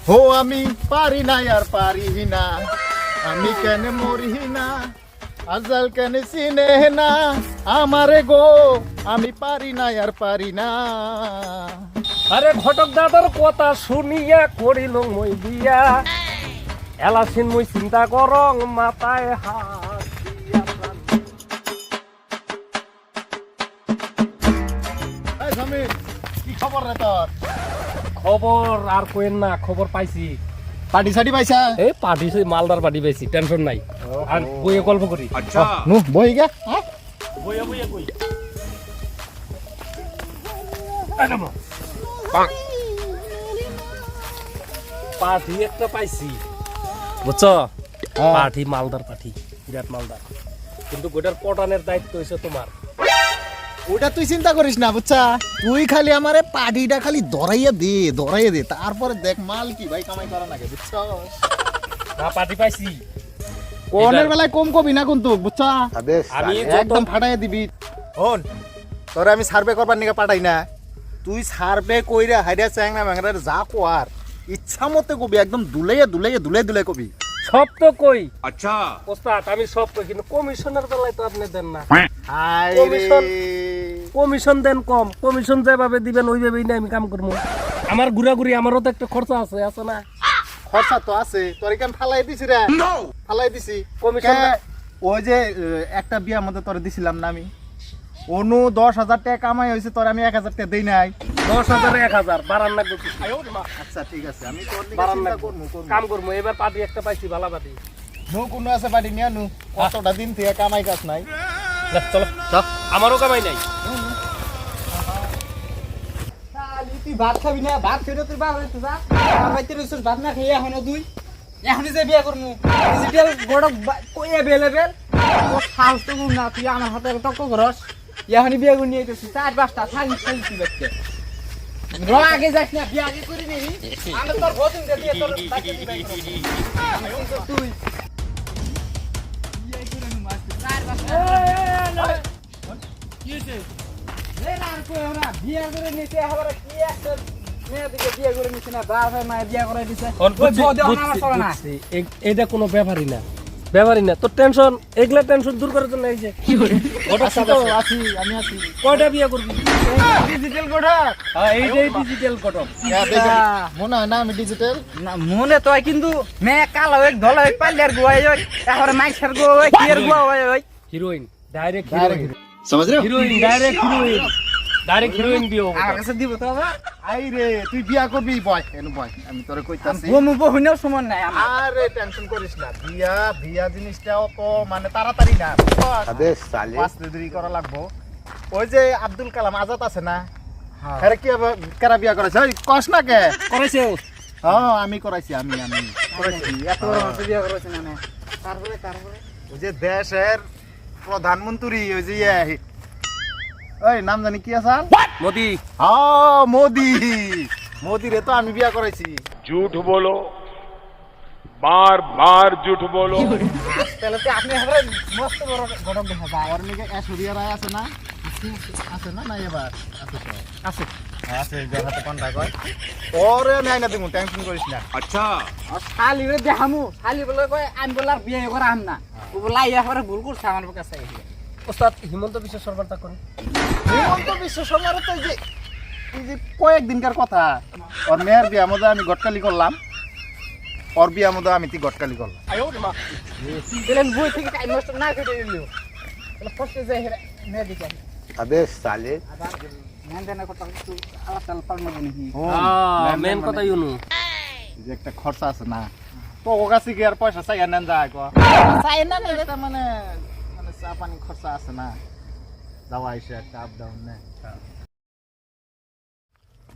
হো আমি পারি না আর পারি না, আমি কেন মরি না, আজল কেন চিনে না আমারে গো, আমি পারি না আর পারি না। আরে ঘটক দাদার কথা শুনিয়া করিল মই দিয়া, এলাসিন মই চিন্তা করং মাথায় হাত দিয়া প্রাণ। এই জমিন, কি খবর রে তোর? খবর আর কইেন না, খবর পাইছি। পার্টি সাটি পাইছা? এই পার্টি মালদার পার্টি পাইছি, টেনশন নাই। আর বইয়ে গল্প করি। আচ্ছা নু বই গে, হ্যাঁ বইয়ে বইয়ে কই। পার্টি একটা পাইছি, বুঝছো? পার্টি মালদার পার্টি, বিরাট মালদার। কিন্তু গোটার পটানের দায়িত্ব হইছে তোমার। ওটা তুই চিন্তা করিস না, বুঝছা? তুই খালি আমারে পার্টিটা খালি ধরাইয়া দে, তারপরে দেখ মাল কি ভাই কামাই করা নাকি, বুঝছো? না পার্টি পাইছি। কোনের বেলায় কম কবি না কিন্তু, বুঝছা? আমি একদম ফাটাইয়া দিবি। হন তোরে আমি সার্ভে করবার নিকে পাঠাই না, তুই সার্ভে কইরা হাইরা চ্যাংরা ম্যাংরা যা কোয়ার ইচ্ছা মতে কবি, একদম দুলাই কবি। সব তো কই। আচ্ছা ওস্তাদ আমি সব কই, কিন্তু কমিশনের বেলায় তো আপনি দেন না। হাই কমিশন দেন কম, কমিশন যেভাবে দিবেন ওইভাবেই না আমি কাম করবো। আমার ঘুরাঘুরি, আমারও তো একটা খরচা আছে না? খরচা তো আছে, তোর কেন ফালাই দিছি রে? ফালাই দিছি কমিশন। ওই যে একটা বিয়ার মধ্যে তোরে দিছিলাম না আমি, অনু 10,000 টাকা কামাই হয়েছে, তোর আমি 1,000 টাকা দেই নাই। 10,000 1000 বাড়ান না করছি। আচ্ছা ঠিক আছে, আমি তোর নিকে বাড়ান না চিন্তা করবো কাম করবো। এবার পার্টি একটা পাইছি, ভালো পার্টি। নু কোনো আছে বাড়ি নিয়ে নু, কতটা দিন থেকে কামাই কাজ নাই। চলো চল, আমারও কামাই নাই। তুই ভাত খাবি না? ভাত খেয়ে তুই বাপ হইতে যা। আমার বাইতে রইছিস ভাত না খেয়ে এখনো তুই এখনই যে বিয়ে করবো ডিজিটাল গড়ক কই অ্যাভেলেবেল তোর সাহস তো না, তুই আমার হাতে টক করস এখনই বিয়ে করে নিয়ে আইতেছিস। 4-5টা থাকি খেলছি বাচ্চা র আগে যাস না, বিয়ে আগে করে নিবি। আমি তোর ভোটিং দিয়ে তোর বাচ্চা দিবাই তুই বিয়ে করে নি মাস 4-5টা কি হইছে রে না কই আমরা বিয়ে করে নিতে হবে কি একটা মেয়ে দিকে বিয়ে করে নিছে না, বাপ মায়ের বিয়ে করে দিছে ওই বড় আমার চলে না। এটা কোনো ব্যাপারই না তোর টেনশন, এগুলা টেনশন দূর করার জন্য এই যে আমি আছি। কয়টা বিয়ে করবি? ডিজিটাল গোটা এই যে ডিজিটাল ঘটক। মনে হয় না আমি ডিজিটাল না মনে তো হয়, কিন্তু মেয়ে কালো এক ধলা এক পাল্লার গোয়াই ওই এখন মাইসার গোয়াই কিয়ের গোয়াই ওই হিরোইন, ডাইরেক্ট ডাইরেক্ট समझ रहे हो? হিরোইন, ডাইরেক্ট হিরোইন বিয়ে হবে। আমার কাছে দিব তো আবার আই রে তুই বিয়া করবি, বয় এনু বয়, আমি তোরে কইতাছি। বমু বহুনেও সমান নাই আমার। আরে টেনশন করিস না, বিয়া জিনিসটাও তো মানে তাড়াতাড়ি না, আবে সালে পাঁচ দেরি করা লাগবো। ওই যে আব্দুল কালাম আজাদ আছে না, আরে কি কারা বিয়া করেছে? ওই কস না কে করেছে? হ্যাঁ আমি করাইছি, আমি করেছি এত বড় মানুষ বিয়ে করেছে না। তারপরে ওই যে দেশের প্রধানমন্ত্রী, ওই যে ওই নাম জানি কি আছে, মোদি। হ্যাঁ মোদি রে তো আমি বিয়া করাইছি। झूठ बोलो, बार बार झूठ बोलो। তাহলে তো আপনি হবে মস্ত বড় গড়ক দেখা যায়। ওর নিকে এশরিয়া রায় আছে না? আছে না? নাই এবার আছে তো, আছে আছে জায়গাতে কন্টাক্ট হয়। ওরে আমি আইনা দিমু, টেনশন করিস না। अच्छा আর শালি রে দেখামু, শালি বলে কয় আমি বলে আর বিয়ে করা আম না, ও বলে ইয়া করে ভুল করছে আমার কাছে। ওস্তাদ হিমন্ত বিশ্ব শর্মার তা কোন? হিমন্ত বিশ্ব শর্মার তো এই যে কয়েকদিনকার কথা, ওর মেয়ের বিয়া মধ্যে আমি গটকালি করলাম, ওর বিয়া মধ্যে আমি গটকালি করলাম। দিলেন বই থেকে টাইম নষ্ট না কেটে দিল। তাহলে ফার্স্টে যাই মেয়ে দিকে আবে সালে আবার মেন দেনা কথা একটু আলাপ চাল পারনো নাকি। মেন কথা ইউনু যে একটা খরচা আছে না, তো ও কাছে কি আর পয়সা চাই নেন যায় কো চাই না, এটা মানে চা পানি খরচা আছে না, যাওয়া এসে একটা আপ ডাউন না,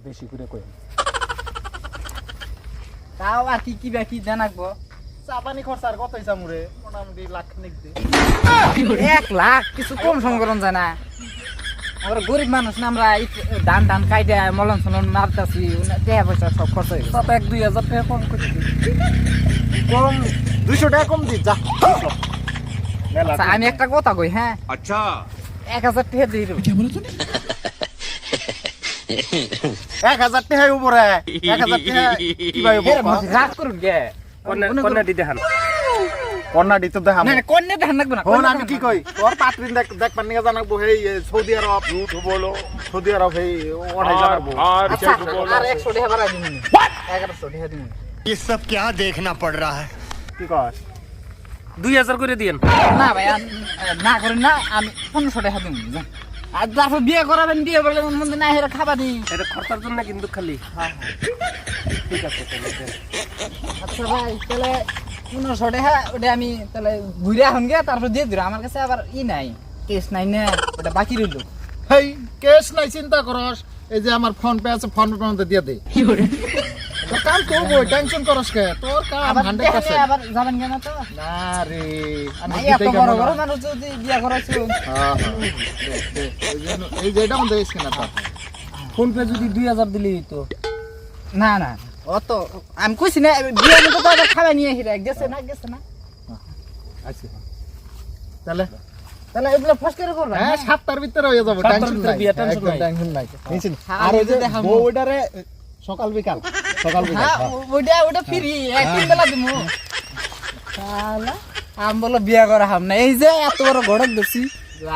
বেশি করে কই। তাও আর কি কি বাকি জানাকবো। চা পানি খরচা আর কত হিসাব মুরে মোটামুটি লাখ খানিক দে। 1 লাখ কিছু কম সম করন যায় না। আমরা গরিব মানুষ না, আমরা ধান কাইটা মলন সলন মারতাছি, টাকা পয়সা সব খরচ হয়ে গেছে। 1-2 হাজার টাকা কম করে দিই। কম 200 টাকা কম দি যা। আচ্ছা, আমি একটা কথা কই, হ্যাঁ अच्छा 1000 টাকা দিয়ে দেব। 1000 টাকা উপরে 1000 টাকা কি ভাই রাগ করুন গে কন্যা দিতে হান কন্যা দিতে দেখাম না কন্যা ধান লাগবে না হন আমি কি কই তোর পাত্রিন দেখ পান্নি জানাবো এই সৌদি আরব झूठ बोलो সৌদি আরব এই ওটাই बार জানাবো बार আচ্ছা झूठ बोलो আর 100 টাকা বাড়াই দিমু 1100 টাকা দিমু ये सब क्या देखना पड़ रहा है। কি কস 2000 করে দিয়েন না ভাই না করেন না আমি 1500 টাকা দিমু জান আর তারপর বিয়ে করাবেন বিয়ে বলে মন না হেরা খাবা দি এটা খরচার জন্য কিন্তু খালি ঠিক আছে আচ্ছা ভাই তাহলে 1500 টাকা ওটা আমি তাহলে ঘুরে এখন গে তারপর দিয়ে দিও আমার কাছে আবার নাই কেস নাই না ওটা বাকি রইল হেই কেস নাই চিন্তা করস এই যে আমার ফোন পে আছে ফোন পে মধ্যে দিয়ে দে তোর কাম করবো টেনশন করস কে তোর কাম আবার 100% আবার যাবেন কেন তো না রে আমি ভাই, দিতেই এত বড় কেমন বড় মানুষ যদি বিয়ে করাইছো হ্যাঁ এই যেটা মধ্যে এসে না তো ফোন পে যদি 2000 দিলেই তো না না অত আমি কইছি না বিয়ে মতো তো আবার খাবার নিয়ে হিরা গেছে না আচ্ছা তাহলে তাহলে এগুলো ফস করে করবা হ্যাঁ 7টার ভিতরে হয়ে যাবে 7টার টেনশন ভিতরে নাই বিয়ে, tension একদম নাই। টেনশন নাই নিশ্চিন্ত হ্যাঁ, আর ওই যে আমি দেখাবো। বউডারে সকাল বিকাল হ্যাঁ ওটা ফ্রি একদিন বেলা দিমু শালা আম বলো বিয়ে করা হাম না এই যে এত বড় গড়ক দেখছি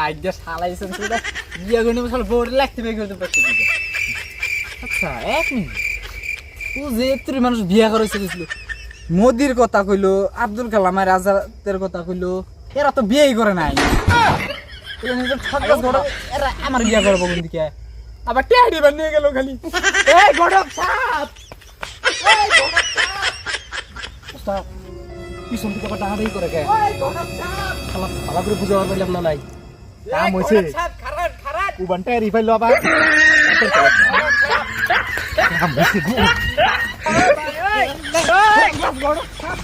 আজ যে শালাইছেন সেটা বিয়ে করে মশাল বোর্ড লাগতে বে করতে পারছে আচ্ছা এক মিনিট ও যে এত্রি মানুষ বিয়ে করেছে দিছিল মোদির কথা কইলো আব্দুল কালাম আর আজাদের কথা কইলো এরা তো বিয়েই করে নাই এরা নিজের ঠকাস গড় এরা আমার বিয়ে করবো কোন দিকে আবার টেহারি বানিয়ে গেল খালি এই গড়ক সাপ পিছন থেকে আবার টাকাটাই করে কে ভালো করে বুঝাবার পাইলাম না নাই কাম হইছে খারাপ উবানটা রিফাইল আবার কাম হইছে গড়ক সাপ